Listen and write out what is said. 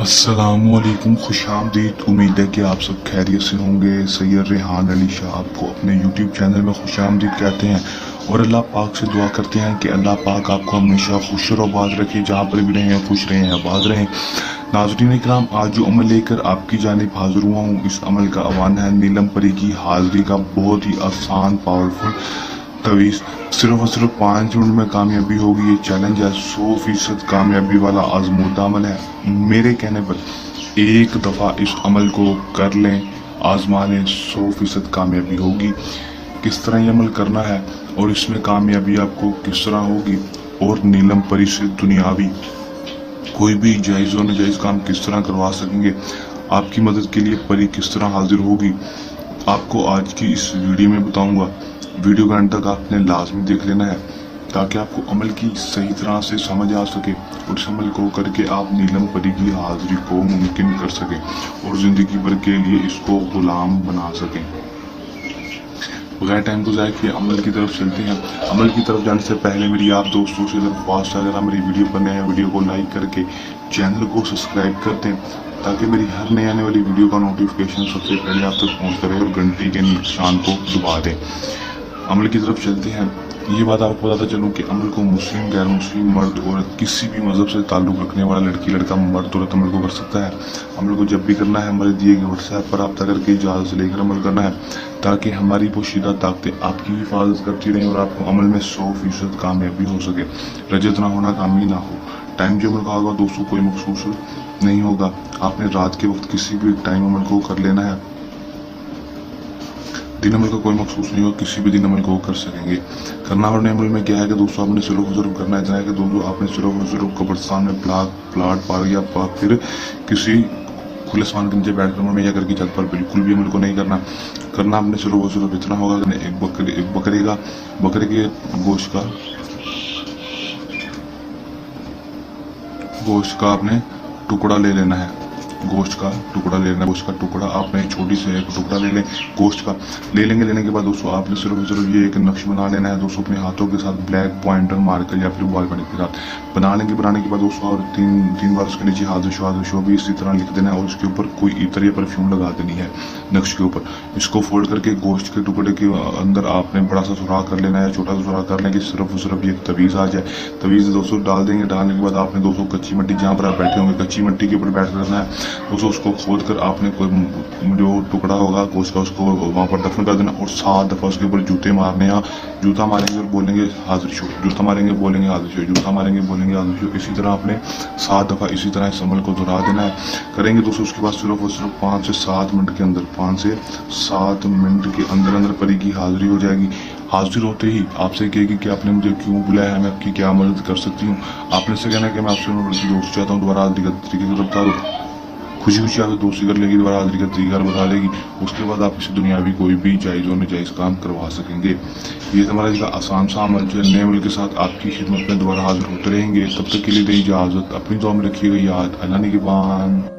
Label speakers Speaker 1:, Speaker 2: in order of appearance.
Speaker 1: अस्सलाम वालेकुम, खुश आमदीद। उम्मीद है कि आप सब खैरियत से होंगे। सैयद रेहान अली शाह आपको अपने यूट्यूब चैनल में खुश आमदीद कहते हैं और अल्लाह पाक से दुआ करते हैं कि अल्लाह पाक आपको हमेशा खुश और आबाद रखे, जहाँ पर भी रहें खुश रहें, आबाद रहें। नाज़रीन इकराम, आज जो अमल लेकर आपकी जानिब हाजिर हुआ हूँ, इस अमल का आह्वान है नीलम परी की हाजिरी का। बहुत ही आसान, पावरफुल तवीज़, सिर्फ और सिर्फ 5 मिनट में कामयाबी होगी। ये चैलेंज है, 100% कामयाबी वाला आजमूदा अमल है। मेरे कहने पर एक दफ़ा इस अमल को कर लें, आजमा लें, 100% कामयाबी होगी। किस तरह ये अमल करना है और इसमें कामयाबी आपको किस तरह होगी, और नीलम परी से दुनियावी कोई भी जायज़ और नाजायज़ काम किस तरह करवा सकेंगे, आपकी मदद के लिए परी किस तरह हाजिर होगी, आपको आज की इस वीडियो में बताऊंगा। वीडियो का अंत तक आपने लाजमी देख लेना है ताकि आपको अमल की सही तरह से समझ आ सके और इस अमल को करके आप नीलम परी की हाजिरी को मुमकिन कर सकें और ज़िंदगी भर के लिए इसको गुलाम बना सकें। बगैर टाइम को ज़ाया किए अमल की तरफ चलते हैं। अमल की तरफ जाने से पहले मेरी आप दोस्तों से दरख्वास्त है, अगर आप मेरी वीडियो पर नए हैं, वीडियो को लाइक करके चैनल को सब्सक्राइब कर दें ताकि मेरी हर नई आने वाली वीडियो का नोटिफिकेशन सबसे पहले आप तक पहुँचता रहे, और घंटी के निशान को दबा दें। अमल की तरफ चलते हैं। ये बात आपको बताता चलूँ कि अमल को मुस्लिम, गैर मुस्लिम, मर्द, औरत, किसी भी मज़हब से ताल्लुक़ रखने वाला लड़की, लड़का, मर्द, औरत अमल को कर सकता है। अमल को जब भी करना है हमारे दिए गए व्हाट्सएप पर रब्ता करके इजाज़त लेकर अमल करना है ताकि हमारी पोशीदा ताकतें आपकी हिफाजत करती रहें और आपको अमल में 100% कामयाबी हो सके। रजत ना होना, कामी ना हो। टाइम जो अमल का होगा दोस्तों कोई मखसूस नहीं होगा, आपने रात के वक्त किसी भी टाइम अमल को कर लेना है। दिन अमल का कोई मखसूस नहीं होगा, किसी भी दिन अमल को कर सकेंगे। करना और अमल में क्या है कि दोस्तों आपने सिर्फ करना इतना है कि दोस्तों आपने सिर्फ कब्रिस्तान में प्लाट पार या फिर किसी खुले आसमान के नीचे बैठ कर अमल या करके छत पर बिल्कुल भी अमल को नहीं करना आपने सिर्फ इतना होगा कि एक बकरे के गोश्त का आपने टुकड़ा ले लेना है। गोश्त का टुकड़ा आपने छोटी से एक टुकड़ा ले लें गोश्त का। लेने के बाद दोस्तों आपने सिर्फ ये एक नक्श बना लेना है दोस्तों, अपने हाथों के साथ ब्लैक पॉइंटर मार्कर या फिर बॉल पेन के साथ बनाने के बाद दोस्तों और तीन बार उसके नीचे हाजिर भी इसी तरह लिख देना है, और उसके ऊपर कोई इत्र या परफ्यूम लगा देनी है नक्श के ऊपर। इसको फोल्ड करके गोश्त के टुकड़े के अंदर आपने बड़ा सा सुराख कर लेना है, छोटा सा सुराख कर लेंगे, सिर्फ ये तवीज़ आ जाए। तवीज़ दोस्तों डाल देंगे। डालने के बाद आपने दोस्तों कच्ची मिट्टी, जहाँ पर आप बैठे होंगे कच्ची मिट्टी के ऊपर बैठ करना है दोस्तों। उसको खोद कर आपने कोई जो टुकड़ा होगा गोश्त का उसको वहाँ पर दफन कर देना, और 7 दफ़ा उसके ऊपर जूते मारने हैं। जूता मारेंगे और बोलेंगे हाजिर शो, जूता मारेंगे बोलेंगे हाजिर शो, जूता मारेंगे बोलेंगे हाजिर शो। इसी तरह आपने 7 दफ़ा इसी तरह इस अमल को दोहरा देना है। करेंगे दोस्तों उसके बाद सिर्फ 5 से 7 मिनट के अंदर परी की हाजिरी हो जाएगी। हाजिर होते ही आपसे कहेगी कि आपने मुझे क्यों बुलाया है, मैं आपकी क्या मदद कर सकती हूँ। आपने से कहना है कि मैं आपसे दोस्त चाहता हूँ, दोबारा हाजिरी का तरीके बता दो। खुशी आपसे दोस्ती कर लेगी, दोबारा हाजिरी का तरीका बता देगी। उसके बाद आप इसे दुनियावी कोई भी जायज़ और नाजायज़ काम करवा सकेंगे। ये हमारा का आसान सा अमल जो नए अमल के साथ आपकी खिदमत में दोबारा हाजिर होते रहेंगे। तब तक के लिए दे इजाज़त, अपनी दुआ में रखिएगा याद। अल्लाह निगहबान।